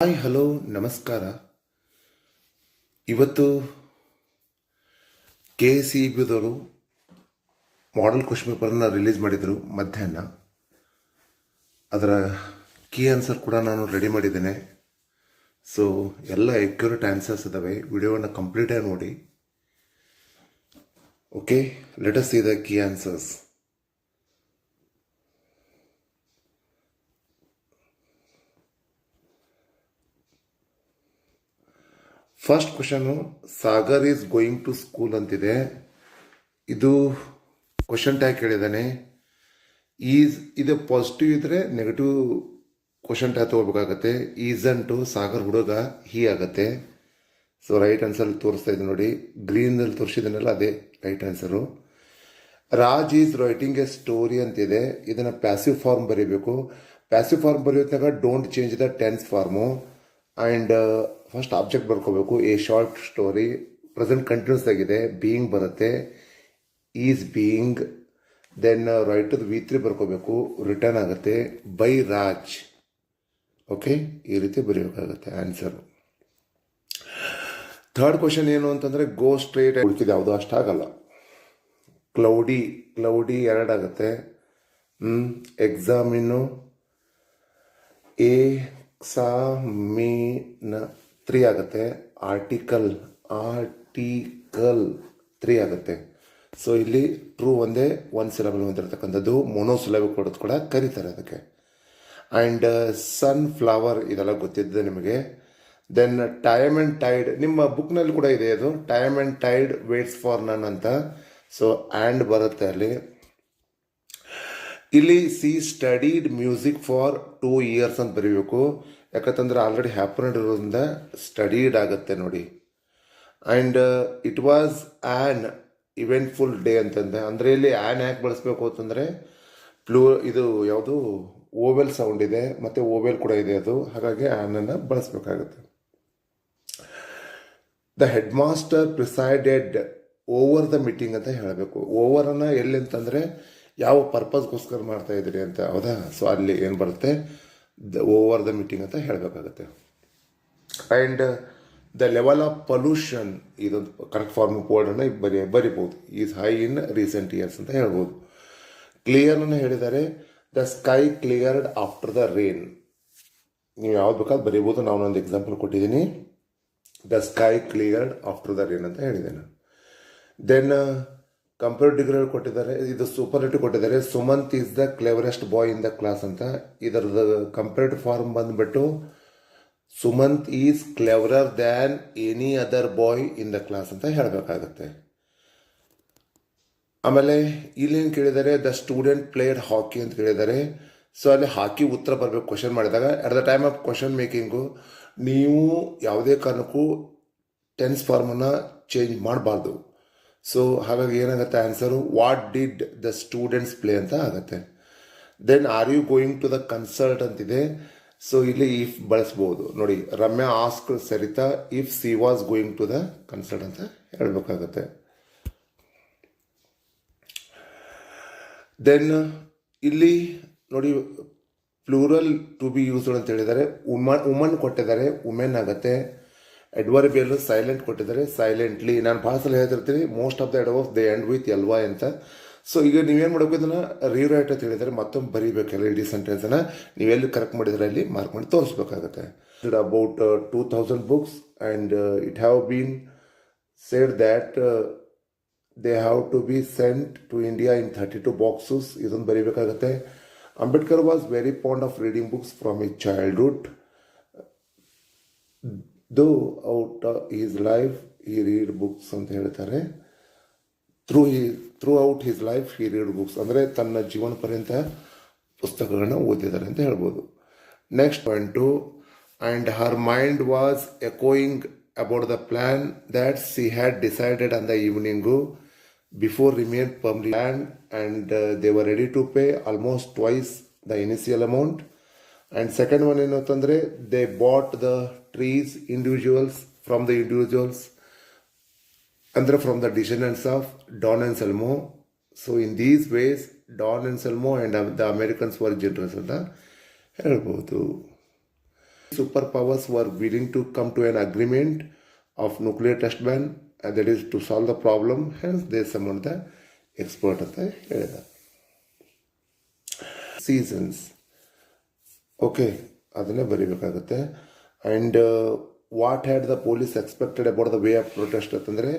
Hi hello ನಮಸ್ಕಾರ. ಇವತ್ತು KCBದವರು model question ಪೇಪರನ್ನು release ಮಾಡಿದರು ಮಧ್ಯಾಹ್ನ. ಅದರ ಕೀ ಆನ್ಸರ್ ಕೂಡ ನಾನು ರೆಡಿ ಮಾಡಿದ್ದೇನೆ. ಸೊ ಎಲ್ಲ ಎಕ್ಯುರೇಟ್ ಆನ್ಸರ್ಸ್ ಇದ್ದಾವೆ. ವಿಡಿಯೋವನ್ನು ಕಂಪ್ಲೀಟಾಗಿ ನೋಡಿ. Okay, let us see the key answers. First question, Sagar is going to school ಅಂತಿದೆ. ಇದು ಕ್ವಶನ್ ಟ್ಯಾಗ್ ಕೇಳಿದ್ದಾನೆ. ಇದು ಪಾಸಿಟಿವ್ ಇದ್ರೆ ನೆಗೆಟಿವ್ ಕ್ವಶನ್ ಟ್ಯಾಗ್ ತಗೋಬೇಕಾಗತ್ತೆ. ಈಸಂಟು ಸಾಗರ್ ಹುಡುಗ ಹೀ ಆಗತ್ತೆ. ಸೊ ರೈಟ್ ಆನ್ಸರ್ ತೋರಿಸ್ತಾ ಇದೆ ನೋಡಿ, ಗ್ರೀನಲ್ಲಿ ತೋರಿಸಿದನಲ್ಲ ಅದೇ right answer. Raj is writing a story ಅಂತಿದೆ. ಇದನ್ನು ಪ್ಯಾಸಿವ್ ಫಾರ್ಮ್ ಬರೀಬೇಕು. ಪ್ಯಾಸಿವ್ ಫಾರ್ಮ್ ಬರೆಯೋದ್ನಾಗ don't change the tense form. And first object ಬರ್ಕೋಬೇಕು. A short story, present continuous ಆಗಿದೆ, ಬೀಯಿಂಗ್ ಬರುತ್ತೆ, is being. Then write the V3 ಬರ್ಕೋಬೇಕು, ರಿಟರ್ನ್ ಆಗುತ್ತೆ, ಬೈ ರಾಜ್. ಓಕೆ, ಈ ರೀತಿ ಬರೀಬೇಕಾಗುತ್ತೆ ಆನ್ಸರು. ಥರ್ಡ್ ಕ್ವಶನ್ ಏನು ಅಂತಂದರೆ, ಗೋ ಸ್ಟ್ರೇಟ್ ಹುಡುಕಿದೆ, ಯಾವುದು ಅಷ್ಟಾಗಲ್ಲ. ಕ್ಲೌಡಿ 2 ಆಗುತ್ತೆ. ಎಕ್ಸಾಮಿನು ಎಕ್ಸಾಮಿನ 3 ಆಗುತ್ತೆ. ಆರ್ಟಿಕಲ್ 3 ಆಗುತ್ತೆ. ಸೊ ಇಲ್ಲಿ ಟ್ರೂ ಒಂದೇ ಒಂದು ಸಿಲಬಲ್ ಹೊಂದಿರತಕ್ಕಂಥದ್ದು. ಮೊನೋಸಿಲಬಲ್ ಕೊಡೋದು ಕೂಡ ಕರೀತಾರೆ ಅದಕ್ಕೆ. ಆ್ಯಂಡ್ ಸನ್ಫ್ಲವರ್ ಇದೆಲ್ಲ ಗೊತ್ತಿದ್ದೆ ನಿಮಗೆ. ದೆನ್ ಟೈಮ್ ಆ್ಯಂಡ್ ಟೈಡ್, ನಿಮ್ಮ ಬುಕ್ನಲ್ಲಿ ಕೂಡ ಇದೆ ಅದು. Time and tide waits for none ಅಂತ. ಸೊ ಆ್ಯಂಡ್ ಬರುತ್ತೆ ಅಲ್ಲಿ. ಇಲ್ಲಿ she studied music for 2 years ಅಂತ ಬರೀಬೇಕು. ಯಾಕಂತಂದ್ರೆ ಆಲ್ರೆಡಿ ಹ್ಯಾಪನ್ಡ್ ಇರೋದ್ರಿಂದ ಸ್ಟಡೀಡ್ ಆಗುತ್ತೆ ನೋಡಿ. And it was an eventful day ಅಂತಂದೆ. ಅಂದರೆ ಇಲ್ಲಿ ಆ್ಯನ್ ಯಾಕೆ ಬಳಸಬೇಕು ಅಂತಂದರೆ ಇದು ಯಾವುದು ಓವೆಲ್ ಸೌಂಡ್ ಇದೆ ಮತ್ತು ಓವೆಲ್ ಕೂಡ ಇದೆ ಅದು, ಹಾಗಾಗಿ ಆ್ಯನನ್ನು ಬಳಸಬೇಕಾಗುತ್ತೆ. The headmaster presided over the meeting ಅಂತ ಹೇಳಬೇಕು. ಓವರನ್ನು ಎಲ್ಲಿ ಅಂತಂದರೆ ಯಾವ ಪರ್ಪಸ್ಗೋಸ್ಕರ ಮಾಡ್ತಾ ಇದ್ದೀರಿ ಅಂತ, ಹೌದಾ? ಸೊ ಅಲ್ಲಿ ಏನು ಬರುತ್ತೆ, ಓವರ್ ದ ಮೀಟಿಂಗ್ ಅಂತ ಹೇಳಬೇಕಾಗುತ್ತೆ. And the level of pollution, ಇದೊಂದು ಕರೆಕ್ಟ್ ಫಾರ್ಮ್ ವರ್ಡನ್ನು ಬರಿಬೋದು. Is high in recent years ಅಂತ ಹೇಳ್ಬೋದು. ಕ್ಲಿಯರ್ನ ಹೇಳಿದ್ದಾರೆ. The sky cleared after the rain. ನೀವು ಯಾವ್ದು ಬೇಕಾದ್ರೂ ಬರೀಬೋದು. ನಾನು ಒಂದು ಎಕ್ಸಾಂಪಲ್ ಕೊಟ್ಟಿದ್ದೀನಿ. The sky cleared after the rain ಅಂತ ಹೇಳಿದ್ದೇನೆ. ದೆನ್ ಕಂಪೇರಿಟಿವ್ ಡಿಗ್ರಿ ಕೊಟ್ಟಿದ್ದಾರೆ. ಇದು ಸೂಪರ್ಲೇಟಿವ್ ಕೊಟ್ಟಿದ್ದಾರೆ. Sumanth is the cleverest boy in the class ಅಂತ. ಇದರದ ಕಂಪೇರಿಟಿವ್ ಫಾರ್ಮ್ ಬಂದ್ಬಿಟ್ಟು Sumanth is cleverer than any other boy in the class ಅಂತ ಹೇಳಬೇಕಾಗತ್ತೆ. ಆಮೇಲೆ ಇಲ್ಲೇನು ಕೇಳಿದ್ದಾರೆ, ದ ಸ್ಟೂಡೆಂಟ್ ಪ್ಲೇಡ್ ಹಾಕಿ ಅಂತ ಕೇಳಿದ್ದಾರೆ. ಸೊ ಅಲ್ಲಿ ಹಾಕಿ ಉತ್ತರ ಬರಬೇಕು ಕ್ವಶನ್ ಮಾಡಿದಾಗ. At the time of question making ನೀವು ಯಾವುದೇ ಕಾರಣಕ್ಕೂ ಟೆನ್ಸ್ ಫಾರ್ಮನ್ನು ಚೇಂಜ್ ಮಾಡಬಾರ್ದು. ಸೊ ಹಾಗಾಗಿ ಏನಾಗುತ್ತೆ answer, what did the students play ಅಂತ ಆಗುತ್ತೆ. Then are you going to the concert ಅಂತಿದೆ. ಸೊ ಇಲ್ಲಿ ಇಫ್ ಬಳಸ್ಬೋದು ನೋಡಿ. Ramya ask Sarita if she was going to the concert ಅಂತ ಹೇಳಬೇಕಾಗತ್ತೆ. ದೆನ್ ಇಲ್ಲಿ ನೋಡಿ, ಪ್ಲೂರಲ್ ಟು ಬಿ ಯೂಸ್ಡ್ ಅಂತ ಹೇಳಿದ್ದಾರೆ. ವುಮನ್ ಕೊಟ್ಟಿದ್ದಾರೆ, ವುಮೆನ್ ಆಗುತ್ತೆ. ಅಡ್ವರ್ಬಿಯಲ್ ಸೈಲೆಂಟ್ ಕೊಟ್ಟಿದ್ದಾರೆ, ಸೈಲೆಂಟ್ಲಿ. ನಾನು ಭಾಳ ಸಲ ಹೇಳ್ತಿರ್ತೀನಿ, most of the adverbs they end with LY ಅಂತ. ಸೊ ಈಗ ನೀವೇನು ಮಾಡಬೇಕು, ಇದನ್ನು ರೀರೈಟ್ ಅಂತ ಹೇಳಿದರೆ ಮತ್ತೊಮ್ಮೆ ಬರೀಬೇಕಲ್ಲ ಇಡೀ ಸೆಂಟೆನ್ಸನ್ನು. ನೀವೆಲ್ಲಿ ಕರೆಕ್ಟ್ ಮಾಡಿದರೆ ಅಲ್ಲಿ ಮಾರ್ಕ್ ಮಾಡಿ ತೋರಿಸ್ಬೇಕಾಗುತ್ತೆ. About 2000 books and it have been said that they have to be sent to India in 32 boxes. ಇದನ್ನು ಬರೀಬೇಕಾಗುತ್ತೆ. Ambedkar was very fond of reading books from his childhood. Though out his life he read books ಅಂತ ಹೇಳ್ತಾರೆ. Throughout his life he read books ಅಂದರೆ ತನ್ನ ಜೀವನ ಪರ್ಯಂತ ಪುಸ್ತಕಗಳನ್ನ ಓದಿದ್ದಾರೆ ಅಂತ ಹೇಳ್ಬೋದು. Next point, and her mind was echoing about the plan that she had decided on the evening before remain permanent plan and they were ready to pay almost twice the initial amount. And second one ಏನು ಅಂತಂದರೆ, they bought the trees individuals from the individuals ಅಂದರೆ from the descendants of Don and Selmo. So in these ways Don and Selmo and the Americans were generous ಅಂತ ಹೇಳ್ಬೋದು. Superpowers were willing to come to an agreement of nuclear test ban, and that is to solve the problem. Hence, they summoned the expert ಅಂತ ಹೇಳಿದ. Seasons okay, ಅದನ್ನೇ ಬರೀಬೇಕಾಗುತ್ತೆ. And what had the police expected about the way of protest ಅಂತಂದರೆ,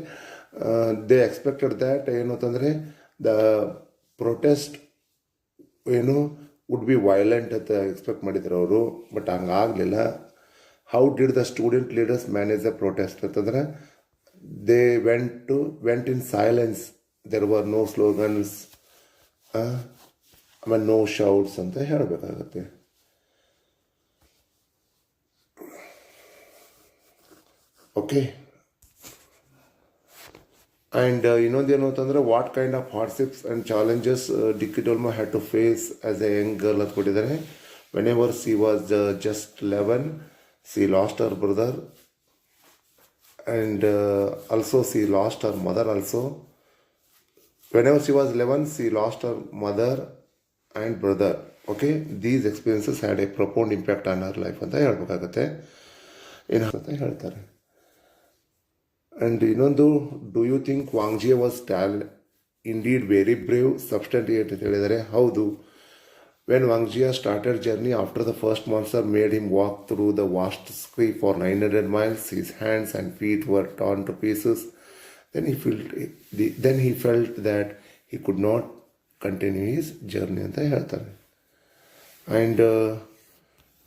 they expected that ಏನು ಅಂತಂದರೆ the protest ಏನು would be violent ಅಂತ expect ಮಾಡಿದ್ರು ಅವರು, ಬಟ್ ಹಂಗಾಗಲಿಲ್ಲ. How did the student leaders manage the protest ಅಂತಂದರೆ, they went in silence, there were no slogans, ಆಮೇಲೆ ನೋ ಶೌಟ್ಸ್ ಅಂತ ಹೇಳಬೇಕಾಗತ್ತೆ. ಓಕೆ, ಆ್ಯಂಡ್ ಇನ್ನೊಂದೇನು ಅಂತಂದರೆ, what kind of hardships and challenges Dicky Dolma had to face as a young girl ಅಂತ ಕೊಟ್ಟಿದ್ದಾರೆ. Whenever she was just 11, she lost our brother, and also she lost our mother also. Whenever she was 11, she lost her mother and brother. Okay, these experiences had a profound impact on her life ಅಂತ ಹೇಳಬೇಕಾಗತ್ತೆ. ಅಂತ ಹೇಳ್ತಾರೆ. And ಇನ್ನೊಂದು, do you think Wangjia was indeed very brave substantiate ಅಂತ ಹೇಳಿದ್ದಾರೆ. ಹೌದು. When Wangjia started journey after the first monsoon made him walk through the vast scree for 900 miles, his hands and feet were torn to pieces. Then he felt that he could not continue his journey ಅಂತ ಹೇಳ್ತಾರೆ. And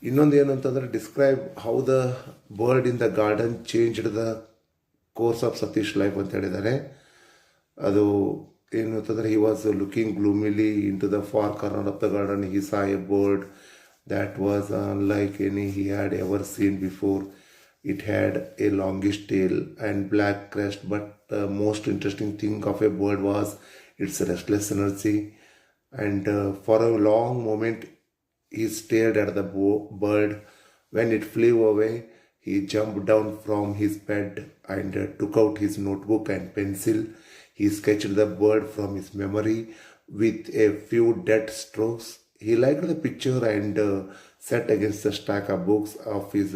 ಇನ್ನೊಂದು ಏನು ಅಂತಂದರೆ, describe how the bird in the garden changed the course of Satish life ಅಂತ ಹೇಳಿದ್ದಾರೆ. ಅದು ಏನು ಅಂತಂದರೆ, he was looking gloomily into the far corner of the garden. He saw a bird that was unlike any he had ever seen before. It had a longish tail and black crest, but the most interesting thing of a bird was its restless energy. And for a long moment he stared at the bird. When it flew away, he jumped down from his bed and took out his notebook and pencil. He sketched the bird from his memory with a few dead strokes. He liked the picture and sat against the stack of books of his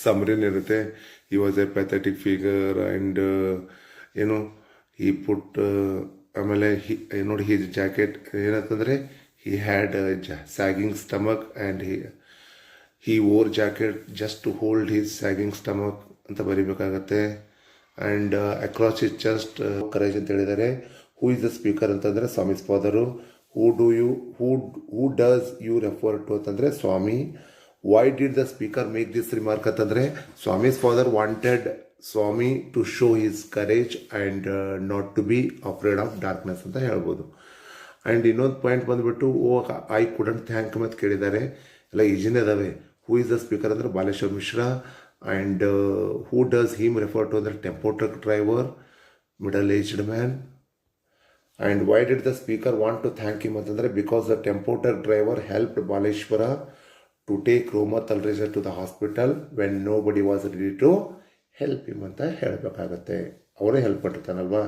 summary ಇರುತ್ತೆ. He was a pathetic figure and he put ಆಮೇಲೆ ನೋಡಿ his jacket ಏನಂತಂದರೆ, he had a sagging stomach and he wore jacket just to hold his sagging stomach ಅಂತ ಬರಿಬೇಕಾಗತ್ತೆ. And across his chest courage ಅಂತ ಹೇಳಿದ್ದಾರೆ. Who is the speaker ಅಂತಂದರೆ Swami's father. who does you refer to ಅಂತಂದರೆ ಸ್ವಾಮಿ. Why did the speaker make this remark ಅಂತಂದರೆ, Swami's father wanted Swami to show his courage and not to be afraid of darkness ಅಂತ ಹೇಳ್ಬೋದು. And ಇನ್ನೊಂದು point ಬಂದುಬಿಟ್ಟು, I couldn't thank ಅಂತ ಕೇಳಿದ್ದಾರೆ. ಎಲ್ಲ ಈಜಿನೇ ಅದಾವೆ. ಹೂ ಇಸ್ ದ ಸ್ಪೀಕರ್ ಅಂದರೆ Baleshwar Mishra. And who does him refer to ಅಂದರೆ tempo truck driver, middle aged man. And why did the speaker want to thank him ಅಂತಂದರೆ, because the tempo truck driver help Baleshwar to take Roma Talreja to the hospital when nobody was ready to help him ಅಂತ ಹೇಳಬೇಕಾಗತ್ತೆ. ಅವರೇ help ಮಾಡಿರ್ತಾನಲ್ವಾ.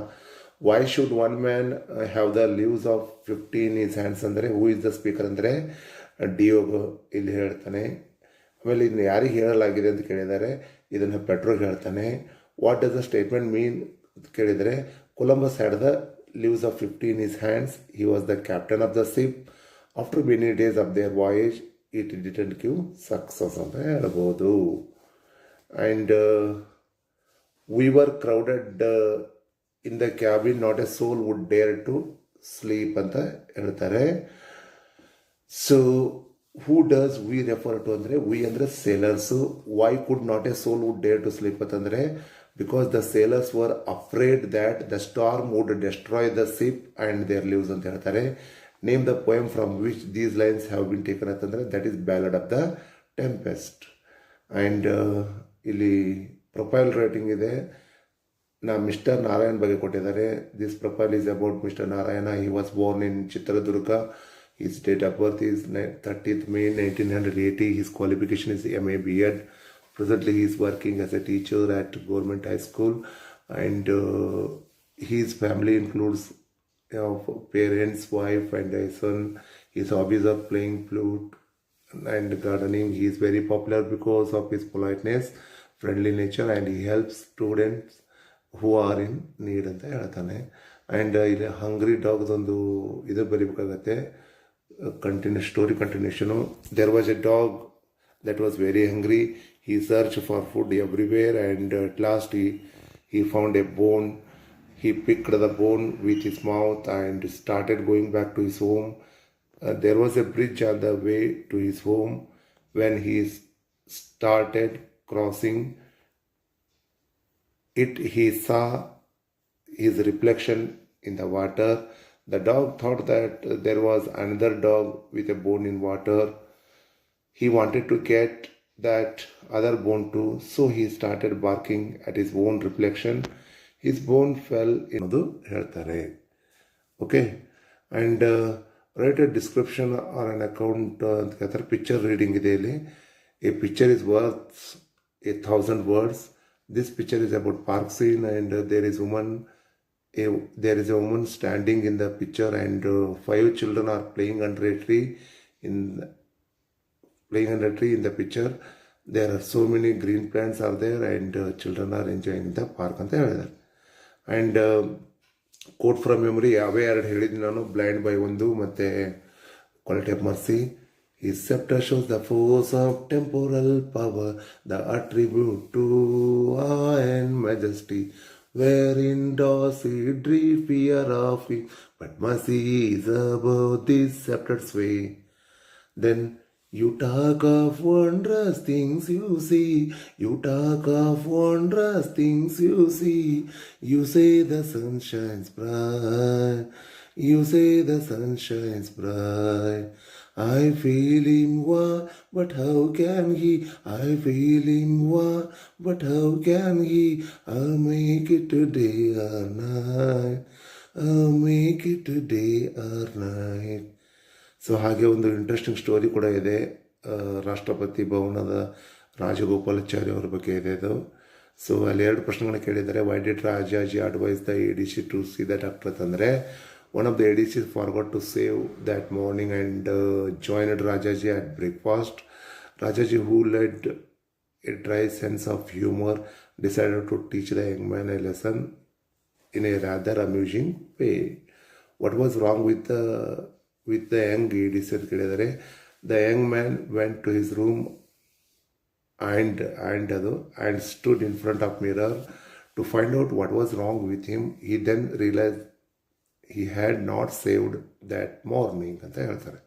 Why should one man have the lives of 15 in his hands ಅಂದರೆ, ಹೂ is the speaker ಅಂದರೆ ಡಿಯೋಗೋ ಇಲ್ಲಿ ಹೇಳ್ತಾನೆ. ಆಮೇಲೆ ಇನ್ನು ಯಾರಿಗೆ ಹೇಳಲಾಗಿದೆ ಅಂತ ಕೇಳಿದ್ದಾರೆ, ಇದನ್ನು ಪೆಟ್ರೋಗೆ ಹೇಳ್ತಾನೆ. ವಾಟ್ ಡಸ್ ದ ಸ್ಟೇಟ್ಮೆಂಟ್ ಮೀನ್ ಅಂತ ಕೇಳಿದರೆ, Columbus had the lives of 15 in his hands. He was the captain of the ship. After many days of their voyage it didn't give success ಅಂತ ಹೇಳ್ಬೋದು. And we were crowded in the cabin, not a soul would dare to sleep ಅಂತ ಹೇಳ್ತಾರೆ. So who does we refer to ಅಂದರೆ, we ಅಂದರೆ sailors. Why could not a soul would dare to sleep ಅಂತಂದರೆ, because the sailors were afraid that the storm would destroy the ship and their lives ಅಂತ ಹೇಳ್ತಾರೆ. Name the poem from which these lines have been taken ಅಂತಂದರೆ, that is ballad of the tempest. And ಇಲ್ಲಿ profile writing ಇದೆ. Mister Narayan ಬಗ್ಗೆ ಕೊಟ್ಟಿದ್ದಾರೆ. This profile is about mister Narayana. He was born in Chitradurga. His date of birth is 30th May 1980. His qualification is MA B.Ed. Presently he is working as a teacher at Government High School. And his family includes parents, wife and a son. His hobbies are playing flute, and gardening. He is very popular because of his politeness, friendly nature, and he helps students who are in need ಅಂತ ಹೇಳ್ತಾನೆ. And ಇಲ್ಲಿ hungry ಡಾಗ್ದೊಂದು ಇದು ಬರೀಬೇಕಾಗತ್ತೆ, continuation. There was a dog that was very hungry. He searched for food everywhere, and at last he found a bone. He picked the bone with his mouth and started going back to his home. There was a bridge on the way to his home. When he started crossing it, he saw his reflection in the water. The dog thought that there was another dog with a bone in water. He wanted to get that other bone too, so he started barking at his own reflection. His bone fell into ಹೇಳ್ತಾರೆ. Okay, and write a description or an account ಅಂತ ಹೇಳ್ತಾರೆ. Picture reading ಇದೆ ಇಲ್ಲಿ. A picture is worth 1,000 words. This picture is about park scene, and there is a woman standing in the picture, and 5 children are playing under a tree in the picture. There are so many green plants are there, and children are enjoying the park ಅಂತ ಹೇಳಿದ್ದಾರೆ. And quote from memory ಅವೇ 2 ಹೇಳಿದ್ದೀನಿ ನಾನು, blind by ಒಂದು ಮತ್ತು quality of mercy. His scepter shows the force of temporal power, the attribute to awe and majesty, wherein does he dream fear of him, but mercy is above this scepter's sway. Then you talk of wondrous things you see, you talk of wondrous things you see, you say the sun shines bright, you say the sun shines bright. I feel him war, but how can he? I feel him war, but how can he? I'll make it today or night, I'll make it today or night. So ಹಾಗೆ ಒಂದು interesting story ಕೂಡ ಇದೆ, ರಾಷ್ಟ್ರಪತಿ ಭವನದ ರಾಜಗೋಪಾಲಾಚಾರಿ ಅವ್ರ ಬಗ್ಗೆ ಇದೆ ಇದು. ಸೊ ಅಲ್ಲಿ 2 ಪ್ರಶ್ನೆಗಳನ್ನ ಕೇಳಿದ್ದಾರೆ. Why did Rajaji advise the ADC to see the doctor ಅಂತಂದರೆ, one of the ADCs forgot to save that morning and joined Rajaji at breakfast. Rajaji, who led a dry sense of humor, decided to teach the young man a lesson in a rather amusing way. What was wrong with the young ADC ಅಂತ ಕೇಳಿದರೆ, the young man went to his room and stood in front of mirror to find out what was wrong with him. He then realized he had not saved that morning ಅಂತ ಹೇಳ್ತಾರೆ.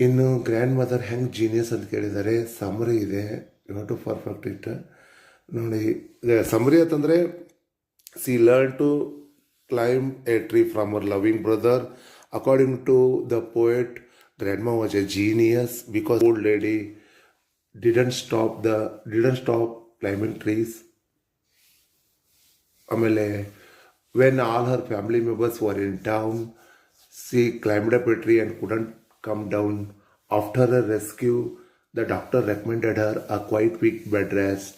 ಇನ್ನು grand mother ಹೆಂಗೆ genius ಅಂತ ಕೇಳಿದ್ದಾರೆ, summary ಇದೆ, you have to perfect it. ನೋಡಿ, summary ಅಂತಂದರೆ, she learn to climb a tree from our loving brother. According to the poet, grandma was a genius because old lady didn't stop climbing trees. ಆಮೇಲೆ when all her family members were in town, she climbed up a tree and couldn't come down. After her rescue, the doctor recommended her a quite weak bed rest.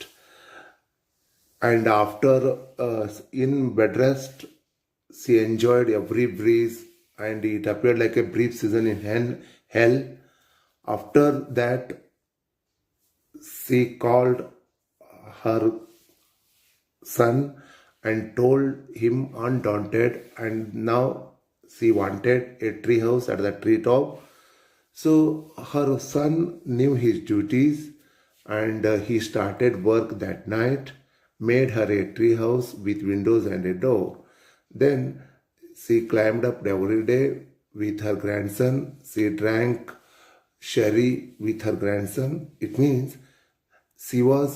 And after in bed rest, she enjoyed every breeze, and it appeared like a brief season in hell. After that, she called her son and told him undaunted, and now she wanted a tree house at the treetop. So her son knew his duties, and he started work that night, made her a tree house with windows and a door. Then she climbed up every day with her grandson. She drank sherry with her grandson. It means she was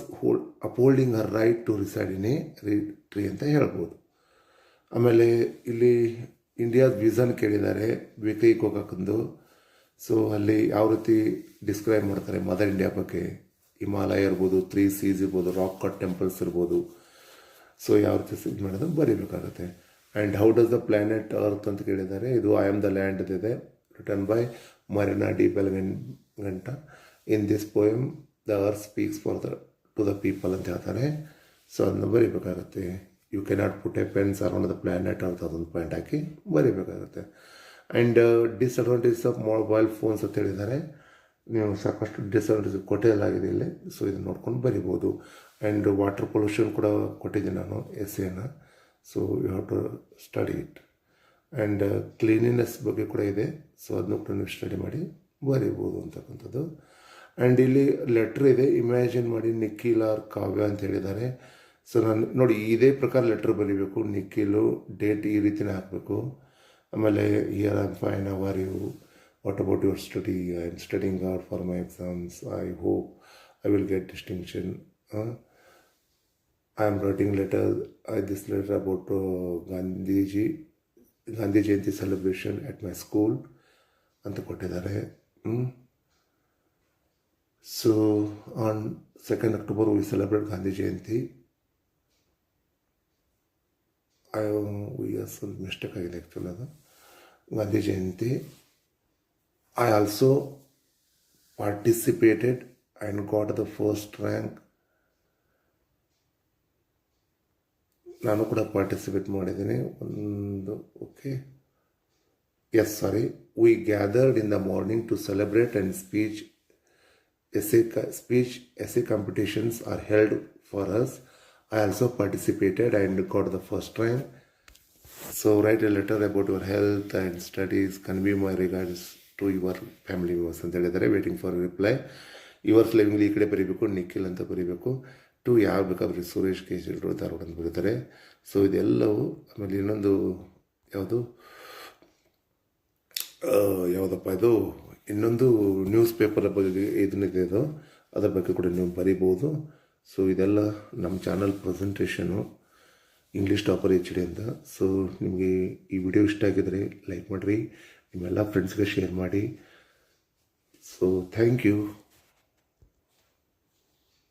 upholding her right to reside in a tree ಅಂತ ಹೇಳ್ಬೋದು. ಆಮೇಲೆ ಇಲ್ಲಿ ಇಂಡಿಯಾದ vision ಕೇಳಿದ್ದಾರೆ ವೇಕೈಕ್ ಹೋಗೋಕ್ಕಂದು. So ಅಲ್ಲಿ ಯಾವ ರೀತಿ describe ಮಾಡ್ತಾರೆ ಮದರ್ ಇಂಡಿಯಾ ಬಗ್ಗೆ, ಹಿಮಾಲಯ ಇರ್ಬೋದು, 3 seas ಇರ್ಬೋದು, ರಾಕ್ ಕಟ್ ಟೆಂಪಲ್ಸ್ ಇರ್ಬೋದು. ಸೊ ಯಾವ ರೀತಿ ಇದು ಮಾಡೋದು ಬರೀಬೇಕಾಗುತ್ತೆ. And how does the planet earth ಅಂತ ಕೇಳಿದ್ದಾರೆ. ಇದು ಐ ಆಮ್ ದ ಲ್ಯಾಂಡ್ ಇದೆ, return by Marina de Belganta. In this poem the earth speaks to the people ಅಂತ ಹೇಳ್ತಾರೆ. ಸೊ ಅದನ್ನ ಬರೀಬೇಕಾಗುತ್ತೆ. You cannot put a fence around the planet ಅಂತ ಅದೊಂದು ಪಾಯಿಂಟ್ ಹಾಕಿ ಬರೀಬೇಕಾಗುತ್ತೆ. And disadvantages of mobile phones ಅಂತ ಹೇಳಿದ್ದಾರೆ. ನೀವು ಸಾಕಷ್ಟು ಡಿಸಡ್ವಾಂಟೇಜ್ ಕೊಟ್ಟಿರಲಾಗಿದೆ ಇಲ್ಲಿ. ಸೊ ಇದನ್ನು ನೋಡ್ಕೊಂಡು ಬರಿಬೋದು. ಆ್ಯಂಡ್ ವಾಟರ್ ಪೊಲ್ಯೂಷನ್ ಕೂಡ ಕೊಟ್ಟಿದ್ದೀನಿ ನಾನು ಎಸ್ಸೇನ. So you have to study it. And cleanliness ಬಗ್ಗೆ ಕೂಡ ಇದೆ. ಸೊ ಅದನ್ನು ಕೂಡ ನೀವು ಸ್ಟಡಿ ಮಾಡಿ ಬರಿಬೋದು ಅಂತಕ್ಕಂಥದ್ದು. ಆ್ಯಂಡ್ ಇಲ್ಲಿ ಲೆಟ್ರ್ ಇದೆ. ಇಮ್ಯಾಜಿನ್ ಮಾಡಿ ನಿಖಿಲ್ ಆರ್ ಕಾವ್ಯ ಅಂತ ಹೇಳಿದ್ದಾರೆ. ಸೊ ನಾನು ನೋಡಿ ಇದೇ ಪ್ರಕಾರ ಲೆಟ್ರ್ ಬರೀಬೇಕು. ನಿಖಿಲು ಡೇಟ್ ಈ ರೀತಿನೇ ಹಾಕಬೇಕು. ಆಮೇಲೆ here I am fine, how are you, what about your study, I am studying hard for my exams, I hope I will get distinction, I am writing letter, this letter about Gandhi Jayanti celebration at my school ಅಂತ ಕೊಟ್ಟಿದ್ದಾರೆ. So on 2nd October we celebrate Gandhi Jayanti. ಸ್ವಲ್ಪ mistake ಆಗಿದೆ actually ಅದು. Gandhi Jayanti. I also participated and got the first rank. ನಾನು ಕೂಡ participate ಮಾಡಿದ್ದೀನಿ ಒಂದು. Okay, yes, sorry. We gathered in the morning to celebrate and essay competitions are held for us. I also participated and got the first rank. So write a letter about your health and studies. Convey my regards to your family members ಅಂತ ಹೇಳಿದ್ದಾರೆ. Waiting for reply. Yours ಲಿವಿಂಗ್ಲಿ ಈ ಕಡೆ ಬರೀಬೇಕು, ನಿಖಿಲ್ ಅಂತ ಬರೀಬೇಕು. To ಯಾರು ಬೇಕಾದ್ರೆ ಸುರೇಶ್ ಕೇಜಲ್ರು ಧಾರವಾಡ ಅಂತ ಬರೀತಾರೆ. ಸೊ ಇದೆಲ್ಲವೂ. ಆಮೇಲೆ ಇನ್ನೊಂದು ಯಾವುದಪ್ಪ ಇದು, ಇನ್ನೊಂದು ನ್ಯೂಸ್ ಪೇಪರ್ ಬಗ್ಗೆ ಇದನ್ನಿದೆ, ಅದು ಅದರ ಬಗ್ಗೆ ಕೂಡ ನೀವು ಬರೀಬೋದು. ಸೊ ಇದೆಲ್ಲ ನಮ್ಮ channel presentation, English topper HD ಅಂತ. ಸೊ ನಿಮಗೆ ಈ ವಿಡಿಯೋ ಇಷ್ಟ ಆಗಿದರೆ ಲೈಕ್ ಮಾಡಿರಿ, ನಿಮ್ಮೆಲ್ಲ ಫ್ರೆಂಡ್ಸ್ಗೆ ಶೇರ್ ಮಾಡಿ. So thank you.